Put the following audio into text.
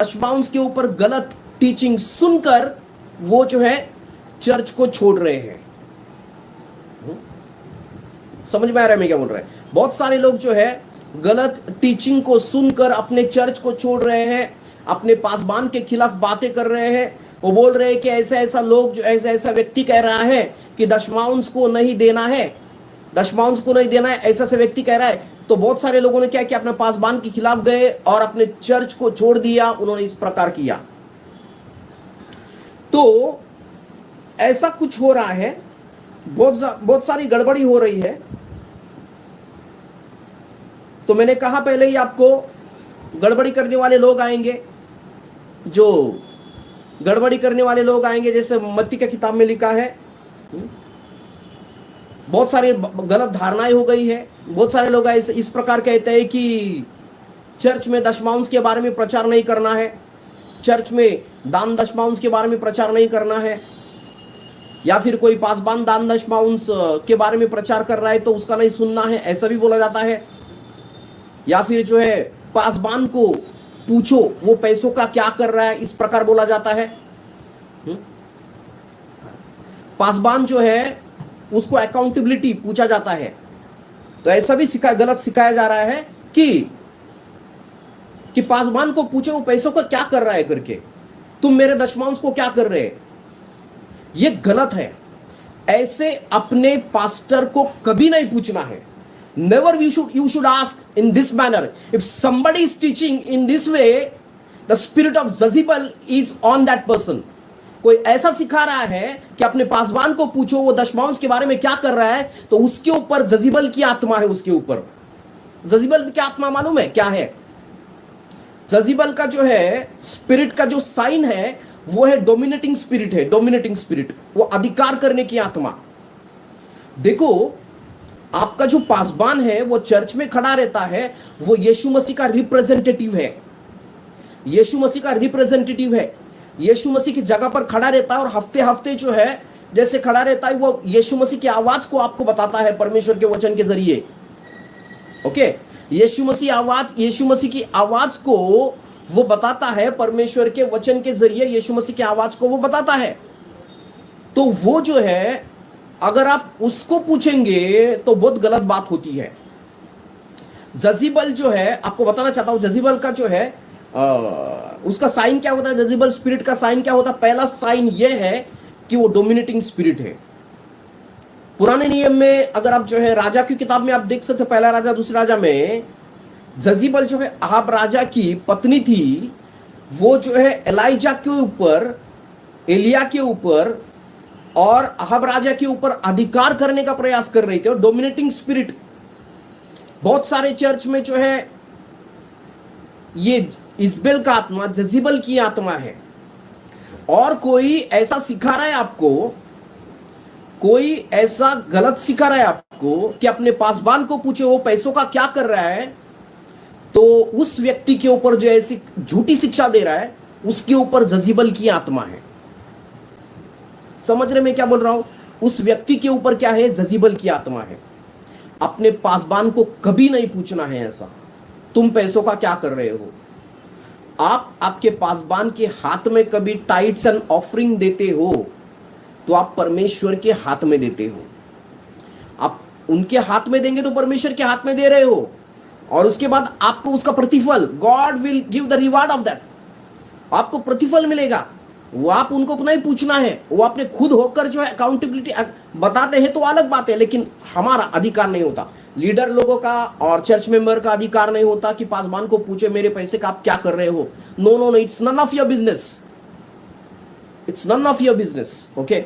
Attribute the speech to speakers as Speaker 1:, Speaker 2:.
Speaker 1: दशमांश के ऊपर गलत टीचिंग सुनकर वो जो है चर्च को छोड़ रहे हैं। समझ में आ रहा है मैं क्या बोल रहा है? बहुत सारे लोग जो है गलत टीचिंग को सुनकर अपने चर्च को छोड़ रहे हैं, अपने पासबान के खिलाफ बातें कर रहे हैं। वो बोल रहे हैं कि ऐसा ऐसा लोग जो ऐसा ऐसा व्यक्ति कह रहा है कि दशमांश को नहीं देना है, दशमांश को नहीं देना है, ऐसा ऐसा व्यक्ति कह रहा है। तो बहुत सारे लोगों ने क्या किया, अपने पासबान के खिलाफ गए और अपने चर्च को छोड़ दिया। उन्होंने इस प्रकार किया। तो ऐसा कुछ हो रहा है, बहुत सारी गड़बड़ी हो रही है। तो मैंने कहा पहले ही आपको, गड़बड़ी करने वाले लोग आएंगे, जो गड़बड़ी करने वाले लोग आएंगे, जैसे मत्ती की किताब में लिखा है। बहुत सारी गलत धारणाएं हो गई है। बहुत सारे लोग इस प्रकार कहते हैं कि चर्च में दशमांश के बारे में प्रचार नहीं करना है, चर्च में दान दशमांश के बारे में प्रचार नहीं करना है, या फिर कोई पासबान दान दशमांश के बारे में प्रचार कर रहा है तो उसका नहीं सुनना है, ऐसा भी बोला जाता है। या फिर जो है पासबान को पूछो वो पैसों का क्या कर रहा है, इस प्रकार बोला जाता है। पासबान जो है उसको अकाउंटेबिलिटी पूछा जाता है। तो ऐसा भी गलत सिखाया जा रहा है कि पासबान को पूछो वो पैसों का क्या कर रहा है करके, तुम मेरे दशमांश को क्या कर रहे हैं। ये गलत है। ऐसे अपने पास्टर को कभी नहीं पूछना है। Never you should ask in this manner. If somebody is teaching in this way, the spirit of Jezebel is on that person. कोई ऐसा सिखा रहा है कि अपने पासवान को पूछो वो दशमांश के बारे में क्या कर रहा है, तो उसके ऊपर जजीबल की आत्मा है। उसके ऊपर जजीबल की आत्मा मालूम है क्या है? जजीबल का जो है स्पिरिट का जो साइन है वो है डोमिनेटिंग स्पिरिट है। डोमिनेटिंग स्पिरिट, वो अधिकार करने की आत्मा। देखो, आपका जो पासबान है वो चर्च में खड़ा रहता है, वो यीशु मसीह का रिप्रेजेंटेटिव है। यीशु मसीह का रिप्रेजेंटेटिव है। यीशु मसीह की जगह पर खड़ा रहता है और हफ्ते हफ्ते जो है जैसे खड़ा रहता है, वो यीशु मसीह की आवाज को आपको बताता है परमेश्वर के वचन के जरिए। ओके, यीशु मसीह की आवाज को वो बताता है परमेश्वर के वचन के जरिए। यीशु मसीह की आवाज को वो बताता है। तो वो जो है, अगर आप उसको पूछेंगे तो बहुत गलत बात होती है। जजीबल जो है, आपको बताना चाहता हूं, जजीबल का जो है उसका साइन क्या होता है? जजीबल स्पिरिट का साइन क्या होता है? पहला साइन ये है कि वो डोमिनेटिंग स्पिरिट है। पुराने नियम में अगर आप जो है राजा की किताब में आप देख सकते हो, पहला राजा दूसरा राजा में जजीबल जो है अहाब राजा की पत्नी थी। वो जो है एलाइजा के ऊपर, एलिया के ऊपर और अहाब राजा के ऊपर अधिकार करने का प्रयास कर रही थी। और डोमिनेटिंग स्पिरिट बहुत सारे चर्च में जो है ये इजबेल का आत्मा, जजीबल की आत्मा है। और कोई ऐसा सिखा रहा है आपको, कोई ऐसा गलत सिखा रहा है आपको कि अपने पासबान को पूछे वो पैसों का क्या कर रहा है, तो उस व्यक्ति के ऊपर जो ऐसी झूठी शिक्षा दे रहा है उसके ऊपर जजीबल की आत्मा है। समझ रहे मैं क्या बोल रहा हूं? उस व्यक्ति के ऊपर क्या है? जजीबल की आत्मा है। अपने पासबान को कभी नहीं पूछना है ऐसा, तुम पैसों का क्या कर रहे हो। आप आपके पासबान के हाथ में कभी टाइट्स एंड ऑफरिंग देते हो तो आप परमेश्वर के हाथ में देते हो। आप उनके हाथ में देंगे तो परमेश्वर के हाथ में दे रहे हो, और उसके बाद आपको उसका प्रतिफल, God will give the reward of that, आपको प्रतिफल मिलेगा। वो आप उनको नहीं पूछना है, वो अपने खुद होकर जो है अकाउंटेबिलिटी बताते हैं तो अलग बात है, लेकिन हमारा अधिकार नहीं होता। लीडर लोगों का और चर्च मेंबर का अधिकार नहीं होता कि पासबान को पूछे मेरे पैसे का आप क्या कर रहे हो। No no no, it's none of your business, it's none of your business. Okay.